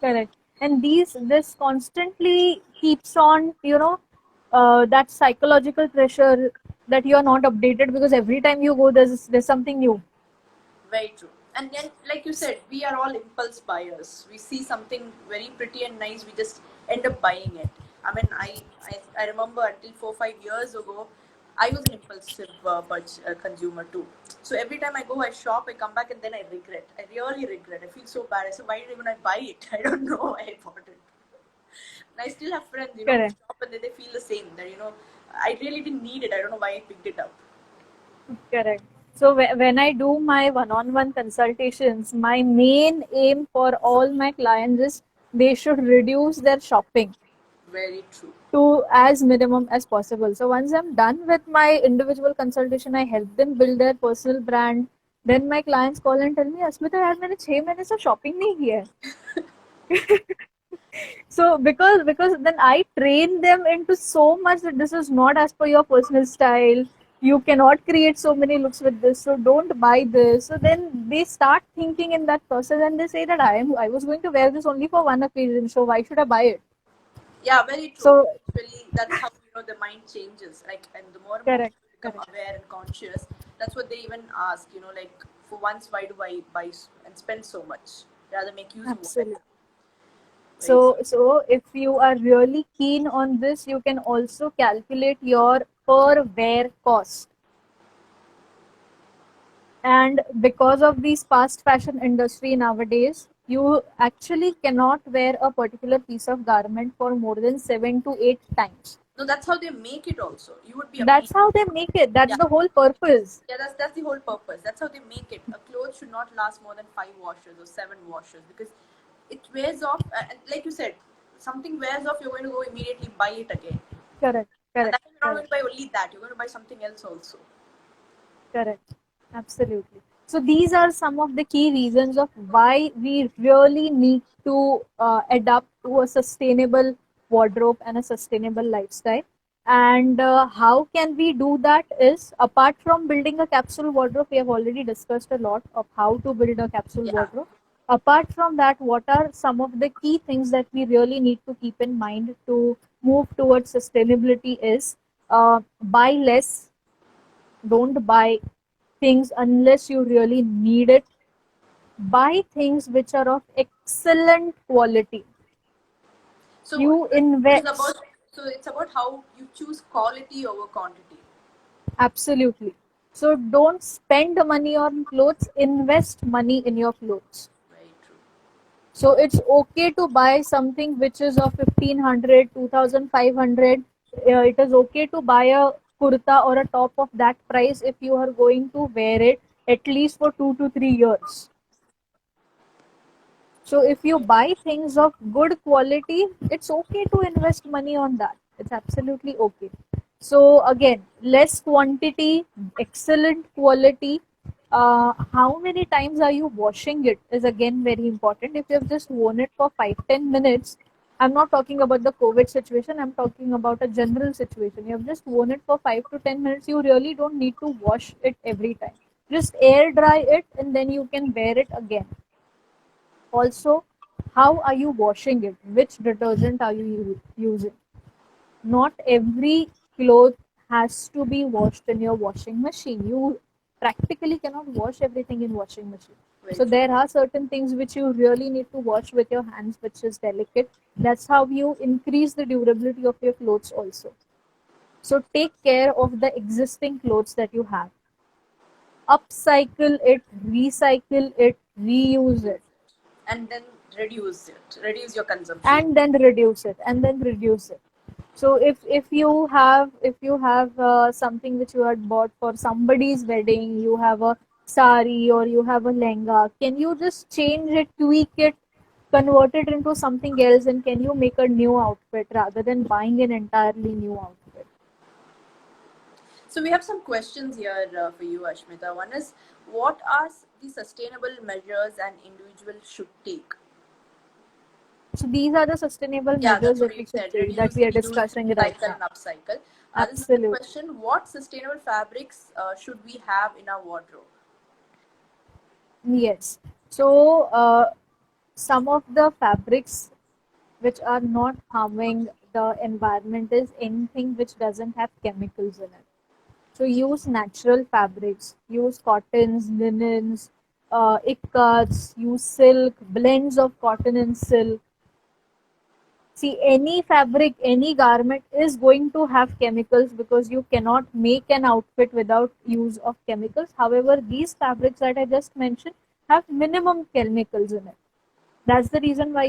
Correct. And this constantly keeps on, that psychological pressure that you are not updated because every time you go, there's something new. Very true. And then, like you said, we are all impulse buyers. We see something very pretty and nice, we just end up buying it. I mean, I remember until 4 5 years ago, I was an impulsive consumer too. So every time I go, I shop, I come back, and then I regret. I really regret. I feel so bad. I said, why did even I buy it? I don't know why I bought it. And I still have friends, who Correct. shop and they feel the same. That I really didn't need it. I don't know why I picked it up. Correct. So when I do my one-on-one consultations, my main aim for all my clients is they should reduce their shopping Very true. to as minimum as possible. So once I'm done with my individual consultation, I help them build their personal brand. Then my clients call and tell me, Asmita, यार मैंने 6 महीने से shopping नहीं की है. So because then I train them into so much that this is not as per your personal style. You cannot create so many looks with this, so don't buy this. So then they start thinking in that process, and they say that I was going to wear this only for one occasion, so why should I buy it? Yeah, very true. So Actually, that's how the mind changes. Like, and the more and more correct, people become correct, aware and conscious, that's what they even ask. Like, for once, why do I buy and spend so much? Rather make use of what I absolutely. have. Very true. So if you are really keen on this, you can also calculate your per wear cost. And because of these fast fashion industry nowadays, you actually cannot wear a particular piece of garment for more than 7 to 8 times. No, that's how they make it. Also, you would be That's amazed. how they make it. That's Yeah, the whole purpose. yeah. That's the whole purpose. That's how they make it. A clothes should not last more than 5 washes or 7 washes because it wears off. And like you said, something wears off, you're going to go immediately buy it again. Correct, And correct, that you're not going correct, to buy only that. You're going to buy something else also. correct. Absolutely. So these are some of the key reasons of why we really need to adapt to a sustainable wardrobe and a sustainable lifestyle. And how can we do that is, apart from building a capsule wardrobe, we have already discussed a lot of how to build a capsule Yeah. wardrobe. Apart from that, what are some of the key things that we really need to keep in mind to move towards sustainability is buy less, don't buy things unless you really need it. Buy things which are of excellent quality. So You it is about invest. it's about how you choose quality over quantity. Absolutely. So don't spend money on clothes, invest money in your clothes. Very true. So it's okay to buy something which is of 1500, 2500. It is okay to buy a kurta or a top of that price if you are going to wear it at least for 2 to 3 years. So if you buy things of good quality, it's okay to invest money on that. It's absolutely okay. So again, less quantity, excellent quality. How many times are you washing it is again very important. If you have just worn it for 5 10 minutes, I'm not talking about the COVID situation. I'm talking about a general situation. You have just worn it for 5 to 10 minutes. You really don't need to wash it every time. Just air dry it and then you can wear it again. Also, how are you washing it? Which detergent are you using? Not every cloth has to be washed in your washing machine. You practically cannot wash everything in washing machine. Very So true. there are certain things which you really need to wash with your hands, which is delicate. That's how you increase the durability of your clothes also. So take care of the existing clothes that you have. Upcycle it, recycle it, reuse it, And then reduce it. Reduce your consumption. and then reduce it, and then reduce it. So if you have something which you had bought for somebody's wedding, you have a sari or you have a lehenga, can you just change it, tweak it, convert it into something else, and can you make a new outfit rather than buying an entirely new outfit? So we have some questions here for you, Ashmita. One is, what are the sustainable measures an individual should take? So these are the sustainable Yeah, that's measures what that you we should said. take, that Reduce, we are reuse, discussing right recycle, now. and upcycle. There's another Absolutely. question. What sustainable fabrics should we have in our wardrobe? Yes. So some of the fabrics which are not harming the environment is anything which doesn't have chemicals in it. So use natural fabrics, use cottons, linens, ikats, use silk, blends of cotton and silk. See, any fabric, any garment is going to have chemicals because you cannot make an outfit without use of chemicals. However, these fabrics that I just mentioned have minimum chemicals in it. That's the reason why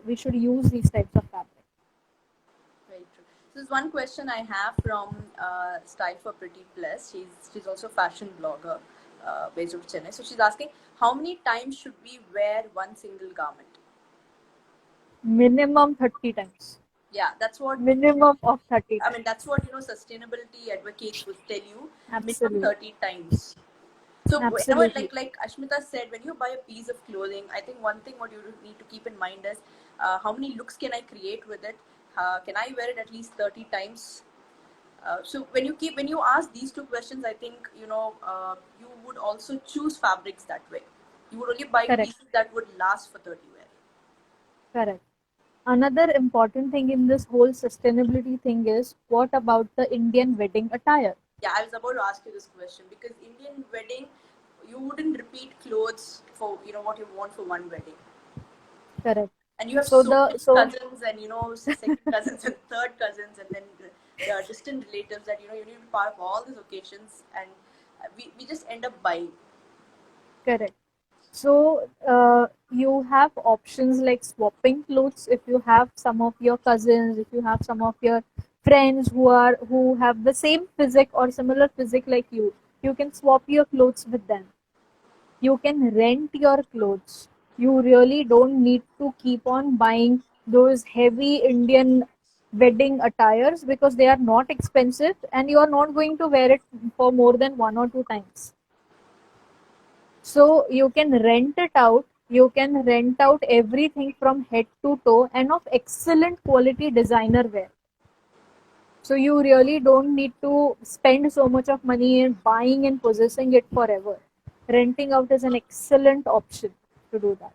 we should use these types of fabric. Very true. So there's one question I have from Style for Pretty Plus. She's also a fashion blogger based out of Chennai. So she's asking, how many times should we wear one single garment? Minimum 30 times. Yeah, that's what. Minimum of 30 I mean, times. that's what sustainability advocates would tell you. Minimum Absolutely. 30 times. So whenever, Absolutely. like Ashmita said, when you buy a piece of clothing, I think one thing what you need to keep in mind is how many looks can I create with it? Can I wear it at least 30 times? So when you ask these two questions, I think you would also choose fabrics that way. You would only buy Correct. pieces that would last for 30 wear. Correct. Another important thing in this whole sustainability thing is, what about the Indian wedding attire? Yeah, I was about to ask you this question because Indian wedding, you wouldn't repeat clothes for what you want for one wedding, Correct. and you have So so the many so cousins and second cousins and third cousins, and then the distant relatives that you need to be part of all these occasions, and we just end up buying. correct. So you have options like swapping clothes. If you have some of your cousins, if you have some of your friends who have the same physique or similar physique like you can swap your clothes with them. You can rent your clothes. You really don't need to keep on buying those heavy Indian wedding attires because they are not expensive and you are not going to wear it for more than 1 or 2 times. So you can rent it out. You can rent out everything from head to toe and of excellent quality designer wear. So you really don't need to spend so much of money in buying and possessing it forever. Renting out is an excellent option to do that.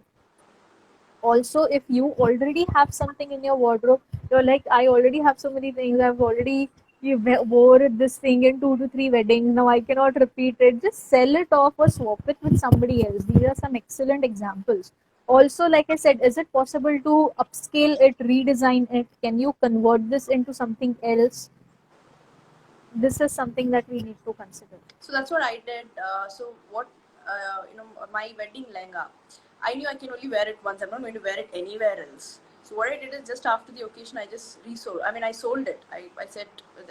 Also, if you already have something in your wardrobe, you're like, I already have so many things. I've already wore this thing in 2 to 3 weddings. Now I cannot repeat it. Just sell it off or swap it with somebody else. These are some excellent examples. Also, like I said, is it possible to upscale it, redesign it? Can you convert this into something else? This is something that we need to consider. So that's what I did. So what my wedding lehenga, I knew I can only wear it once. I'm not going to wear it anywhere else. So what I did is just after the occasion, I just resold. I mean, I sold it. I said,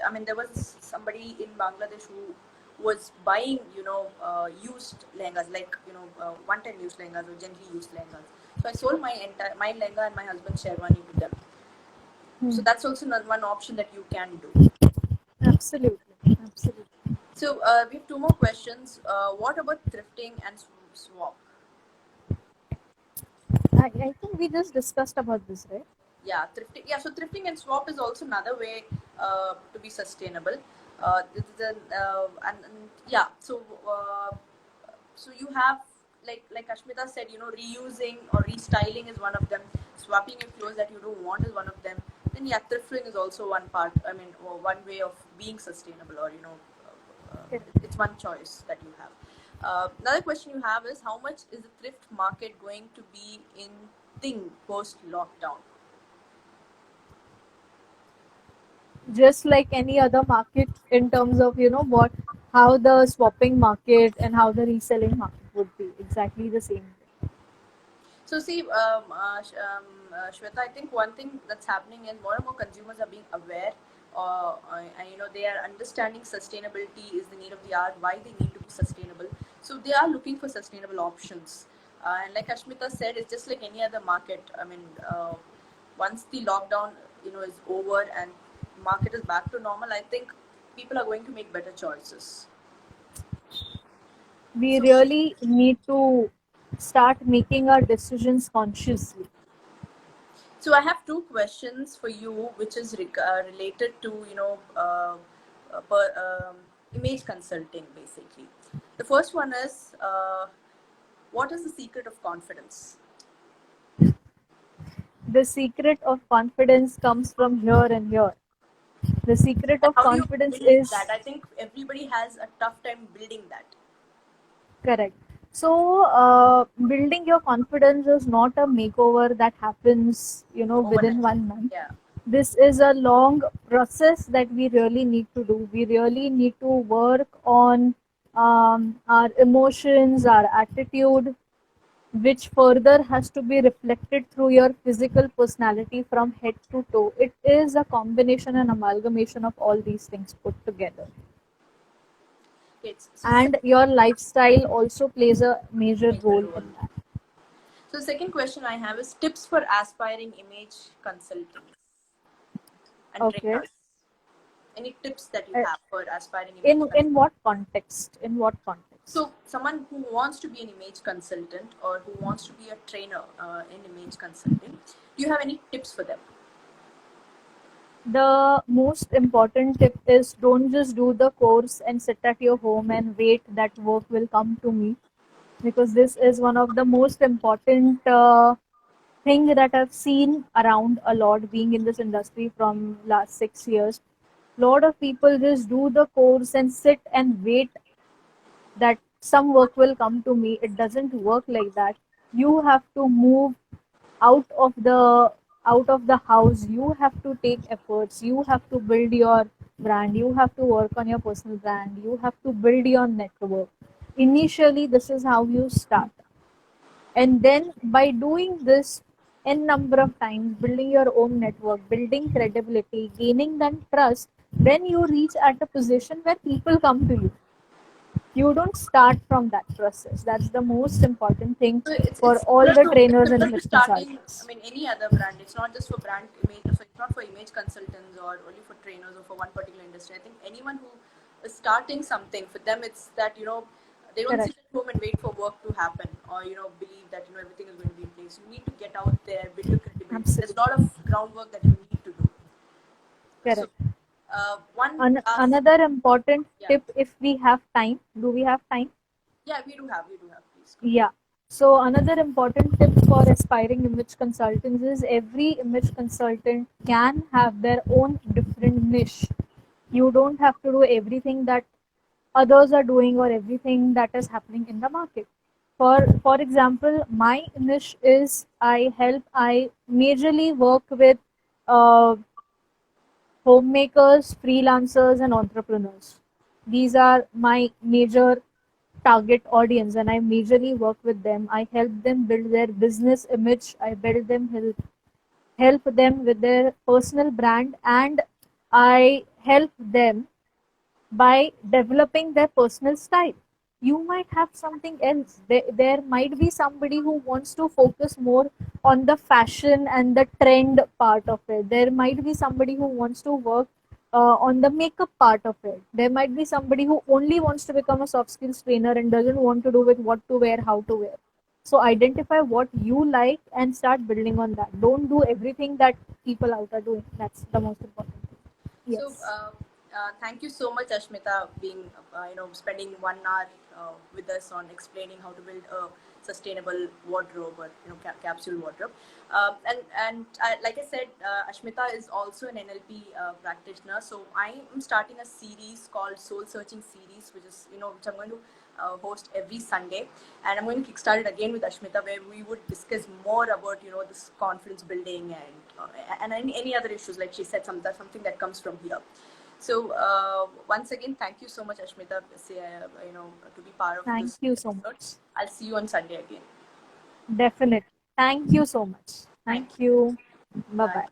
I mean, there was somebody in Bangladesh who was buying, used lehengas, like, one-time used lehengas or gently used lehengas. So I sold my lehenga and my husband's sherwani to them. So that's also one option that you can do. Absolutely. Absolutely. So we have two more questions. What about thrifting and swap? I think we just discussed about this, right? Yeah, thrifting. Yeah, so thrifting and swap is also another way to be sustainable. And yeah, so you have like Ashmita said, reusing or restyling is one of them. Swapping your clothes that you don't want is one of them. Then yeah, thrifting is also one part. I mean, one way of being sustainable, or Okay. it's one choice that you have. Another question you have is, how much is the thrift market going to be in thing post lockdown? Just like any other market in terms of what how the swapping market and how the reselling market would be exactly the same. So see, Shweta, I think one thing that's happening is more and more consumers are being aware, and they are understanding sustainability is the need of the hour. Why they need to be sustainable, so they are looking for sustainable options. And like Ashmita said, it's just like any other market. I mean, once the lockdown is over and market is back to normal, I think people are going to make better choices. We So really need to start making our decisions consciously. So I have two questions for you, which is related to image consulting basically. The first one is, what is the secret of confidence? The secret of confidence comes from here and here. The secret And of how do you confidence build is that? I think everybody has a tough time building that correct. So, building your confidence is not a makeover that happens, overnight. within 1 month. Yeah. This is a long process that we really need to do. We really need to work on our emotions, our attitude, which further has to be reflected through your physical personality from head to toe. It is a combination and amalgamation of all these things put together. It's so And your lifestyle also plays a major major role role. in that. So the second question I have is tips for aspiring image consultants and Okay. trainers. Any tips that you Uh, have for aspiring image in consultants? what context? In what context? So, someone who wants to be an image consultant or who wants to be a trainer in image consulting, do you have any tips for them? The most important tip is don't just do the course and sit at your home and wait that work will come to me, because this is one of the most important thing that I've seen around a lot being in this industry from last 6 years. Lot of people just do the course and sit and wait that some work will come to me. It doesn't work like that. You have to move out of the out of the house. You have to take efforts. You have to build your brand. You have to work on your personal brand. You have to build your network. Initially, this is how you start, and then by doing this n number of times, building your own network, building credibility, gaining that trust, then you reach at a position where people come to you. You don't start from that process. That's the most important thing So for it's all the it's trainers and similar to image starting. I consultants. mean, any other brand. It's not just for brand image. So it's not for image consultants or only for trainers or for one particular industry. I think anyone who is starting something, for them, it's that they don't sit Correct. at home and wait for work to happen, or believe that everything is going to be in place. You need to get out there, build your credibility. There's a Absolutely. lot of groundwork that you need to do. So, Correct. one last, Another important yeah, tip, if we have time, do we have time? yeah, we do have. Please go. Yeah. So another important tip for aspiring image consultants is every image consultant can have their own different niche. You don't have to do everything that others are doing or everything that is happening in the market. For example, my niche is I majorly work with uh, homemakers, freelancers, and entrepreneurs. These are my major target audience, and I majorly work with them. I help them build their business image. I build them help them with their personal brand, and I help them by developing their personal style. You might have something else. There might be somebody who wants to focus more on the fashion and the trend part of it. There might be somebody who wants to work on the makeup part of it. There might be somebody who only wants to become a soft skills trainer and doesn't want to do with what to wear, how to wear. So identify what you like and start building on that. Don't do everything that people out are doing. That's the most important thing. So, Yes. thank you so much, Ashmita, being spending 1 hour with us on explaining how to build a sustainable wardrobe or capsule wardrobe. Like I said, Ashmita is also an NLP practitioner. So I am starting a series called Soul Searching series, which is which I'm going to host every Sunday, and I'm going to kickstart it again with Ashmita, where we would discuss more about this confidence building and any other issues, like she said, something that comes from here. So once again, thank you so much, Ashmita, to be part of Thank this you so episode. much. I'll see you on Sunday again. Definitely. Thank you so much. Thank Thank you. Bye Bye. bye.